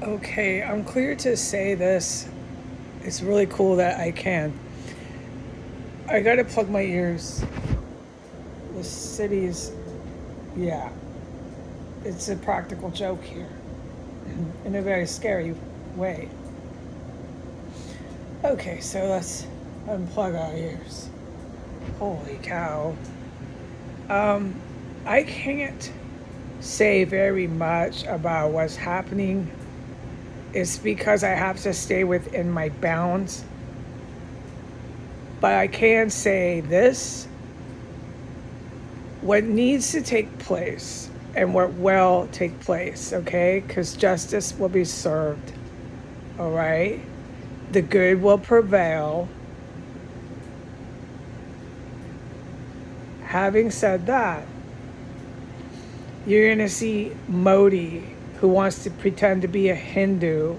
Okay, I'm clear to say this. It's really cool that I can. I gotta plug my ears. The city's, yeah, it's a practical joke here in a very scary way. Okay, so let's unplug our ears. Holy cow. Um, I can't say very much about what's happening. It's because I have to stay within my bounds. But I can say this: what needs to take place and what will take place, okay? Because justice will be served, all right? The good will prevail. Having said that, you're going to see Modi, who wants to pretend to be a Hindu.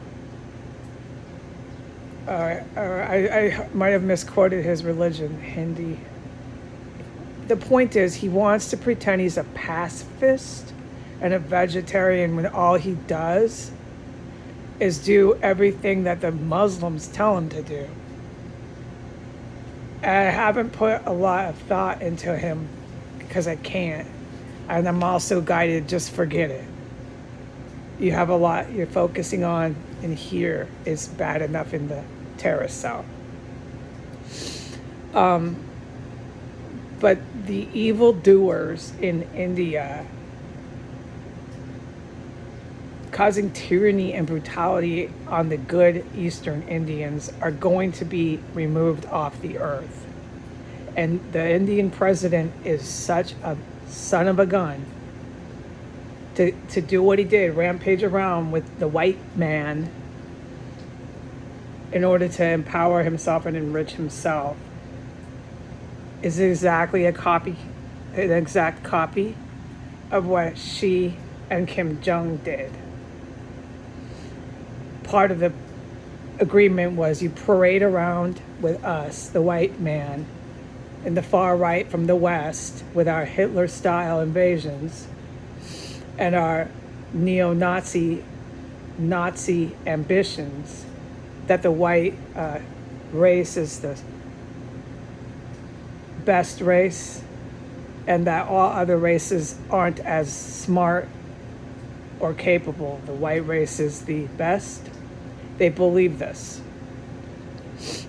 I might have misquoted his religion, Hindi. The point is, he wants to pretend he's a pacifist and a vegetarian when all he does is do everything that the Muslims tell him to do. I haven't put a lot of thought into him because I can't. And I'm also guided, just forget it. You have a lot you're focusing on in here is bad enough in the terrace cell. But the evildoers in India causing tyranny and brutality on the good Eastern Indians are going to be removed off the earth. And the Indian president is such a son of a gun to do what he did, rampage around with the white man in order to empower himself and enrich himself, is exactly an exact copy of what Xi and Kim Jong did. Part of the agreement was you parade around with us, the white man, and the far right from the West with our Hitler-style invasions and our neo-Nazi ambitions, that the white race is the best race and that all other races aren't as smart or capable. The white race is the best. They believe this.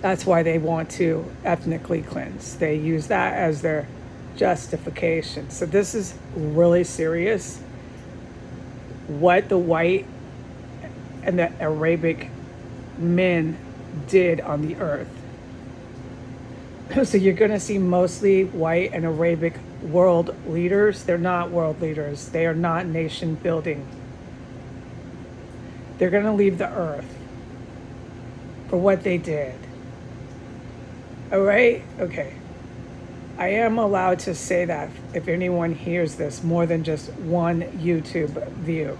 That's why they want to ethnically cleanse. They use that as their justification. So this is really serious. What the white and the Arabic men did on the earth. So you're going to see mostly white and Arabic world leaders. They're not world leaders. They are not nation building. They're going to leave the earth for what they did. All right? Okay. I am allowed to say that if anyone hears this more than just one YouTube view.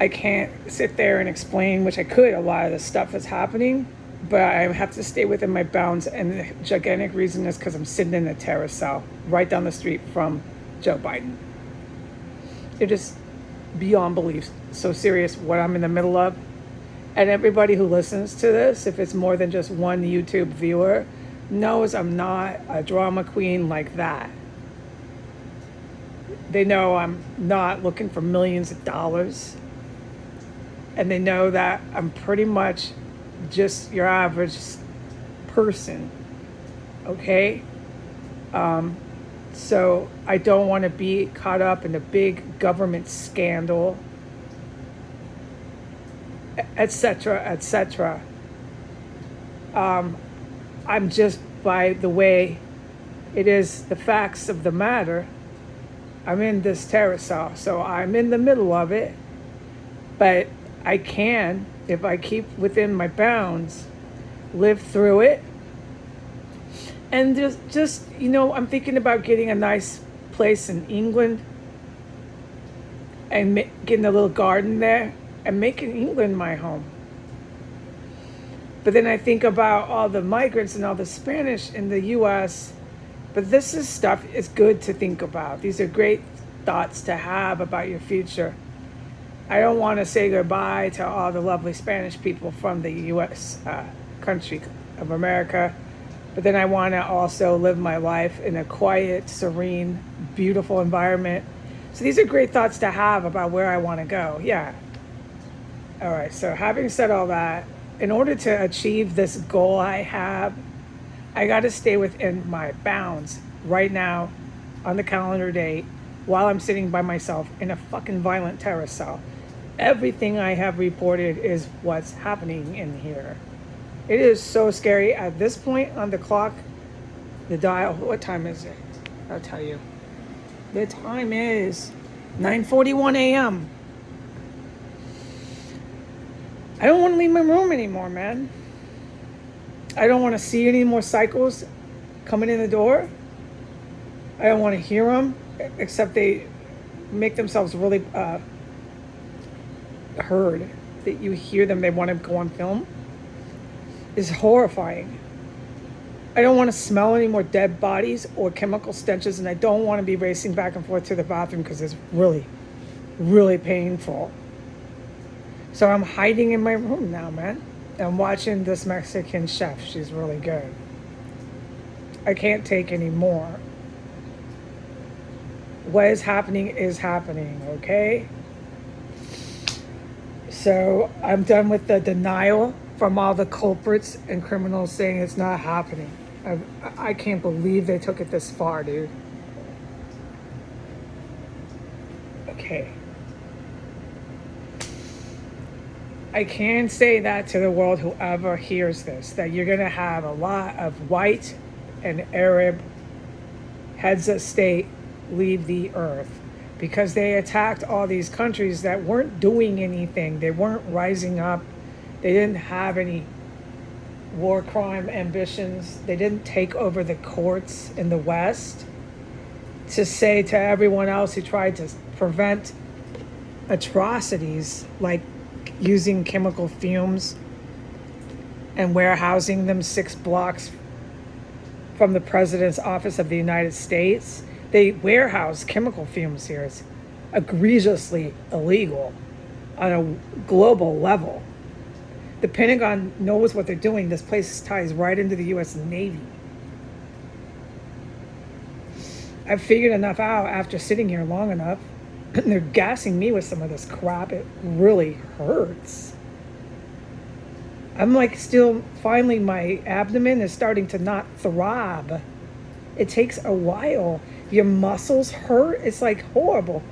I can't sit there and explain, which I could, a lot of the stuff that's happening, but I have to stay within my bounds. And the gigantic reason is because I'm sitting in a terrace cell right down the street from Joe Biden. It is beyond belief so serious what I'm in the middle of. And everybody who listens to this, if it's more than just one YouTube viewer, knows I'm not a drama queen like that. They know I'm not looking for millions of dollars. And they know that I'm pretty much just your average person. Okay? So I don't want to be caught up in a big government scandal, etc., etc. I'm just, by the way it is, the facts of the matter, I'm in this terrace house, so I'm in the middle of it, but I can, if I keep within my bounds, live through it. And just I'm thinking about getting a nice place in England and getting a little garden there and making England my home. But then I think about all the migrants and all the Spanish in the U.S. But this is good to think about. These are great thoughts to have about your future. I don't want to say goodbye to all the lovely Spanish people from the U.S. Country of America, but then I want to also live my life in a quiet, serene, beautiful environment. So these are great thoughts to have about where I want to go. Yeah. All right. So having said all that, in order to achieve this goal I have, I got to stay within my bounds right now on the calendar date while I'm sitting by myself in a fucking violent terrorist cell. Everything I have reported is what's happening in here. It is so scary. At this point on the clock, the dial, what time is it? I'll tell you. The time is 9:41 a.m. I don't want to leave my room anymore, man. I don't want to see any more cycles coming in the door. I don't want to hear them, except they make themselves really heard. That you hear them, they want to go on film. Is horrifying. I don't want to smell any more dead bodies or chemical stenches, and I don't want to be racing back and forth to the bathroom because it's really, really painful. So I'm hiding in my room now, man. I'm watching this Mexican chef. She's really good. I can't take any more. What is happening, okay? So I'm done with the denial from all the culprits and criminals saying it's not happening. I can't believe they took it this far, dude. Okay. I can say that to the world, whoever hears this, that you're going to have a lot of white and Arab heads of state leave the earth because they attacked all these countries that weren't doing anything. They weren't rising up. They didn't have any war crime ambitions. They didn't take over the courts in the West to say to everyone else who tried to prevent atrocities like using chemical fumes and warehousing them 6 blocks from the President's office of the United States. They warehouse chemical fumes here. It's egregiously illegal on a global level. The Pentagon knows what they're doing. This place ties right into the U.S. Navy. I've figured enough out after sitting here long enough. And they're gassing me with some of this crap. It really hurts. I'm like still, finally my abdomen is starting to not throb. It takes a while. Your muscles hurt. It's like horrible.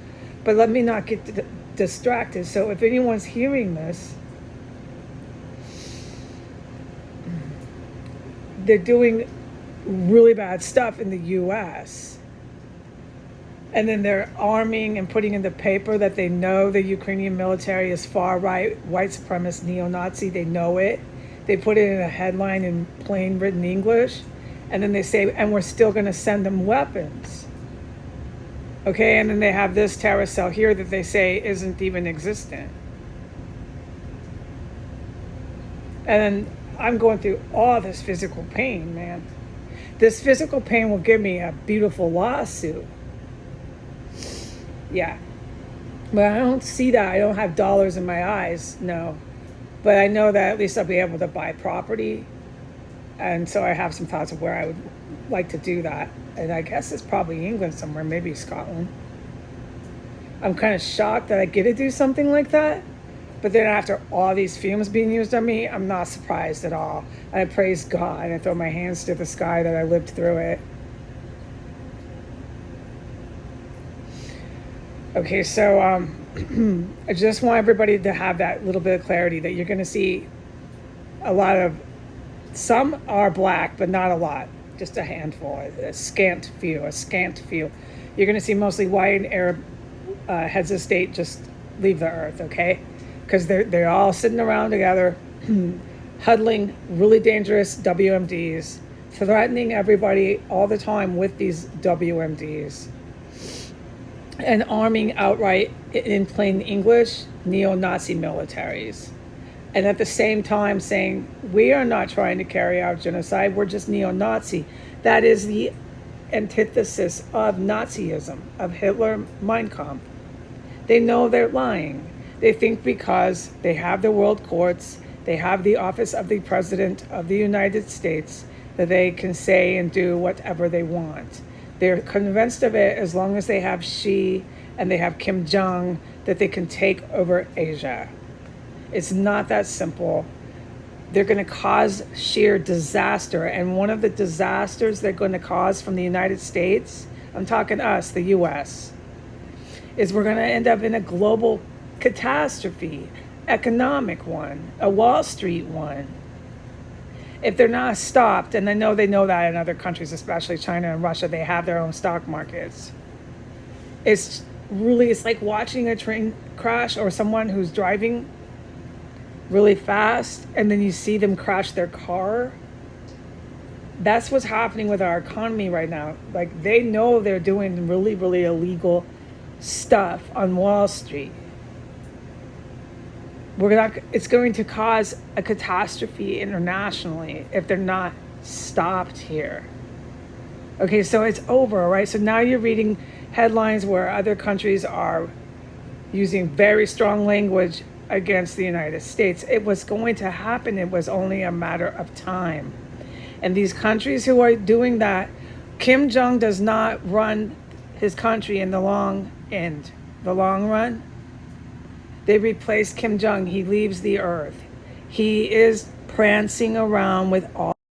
But let me not get distracted. So if anyone's hearing this, they're doing really bad stuff in the U.S. And then they're arming and putting in the paper that they know the Ukrainian military is far right, white supremacist, neo-Nazi. They know it. They put it in a headline in plain written English. And then they say, and we're still going to send them weapons. Okay, and then they have this terrorist cell here that they say isn't even existent. And then I'm going through all this physical pain, man. This physical pain will give me a beautiful lawsuit. Yeah. But I don't see that. I don't have dollars in my eyes, no. But I know that at least I'll be able to buy property. And so I have some thoughts of where I would like to do that. And I guess it's probably England somewhere, maybe Scotland. I'm kind of shocked that I get to do something like that. But then after all these fumes being used on me, I'm not surprised at all. I praise God and I throw my hands to the sky that I lived through it. Okay, so I just want everybody to have that little bit of clarity that you're going to see a lot of, some are black, but not a lot, just a handful, a scant few. You're going to see mostly white and Arab heads of state just leave the earth, okay? Because they're all sitting around together, huddling really dangerous WMDs, threatening everybody all the time with these WMDs. And arming outright, in plain English, neo-Nazi militaries. And at the same time saying, we are not trying to carry out genocide, we're just neo-Nazi. That is the antithesis of Nazism, of Hitler, Mein Kampf. They know they're lying. They think because they have the world courts, they have the office of the President of the United States, that they can say and do whatever they want. They're convinced of it as long as they have Xi and they have Kim Jong, that they can take over Asia. It's not that simple. They're going to cause sheer disaster. And one of the disasters they're going to cause from the United States, I'm talking us, the US, is we're going to end up in a global catastrophe, economic one, a Wall Street one. If they're not stopped, and I know they know that in other countries, especially China and Russia, they have their own stock markets. It's like watching a train crash or someone who's driving really fast and then you see them crash their car. That's what's happening with our economy right now. Like, they know they're doing really, really illegal stuff on Wall Street. It's going to cause a catastrophe internationally if they're not stopped here. Okay, so it's over, right? So now you're reading headlines where other countries are using very strong language against the United States. It was going to happen. It was only a matter of time. And these countries who are doing that, Kim Jong does not run his country in the long run. They replaced Kim Jong. He leaves the earth. He is prancing around with all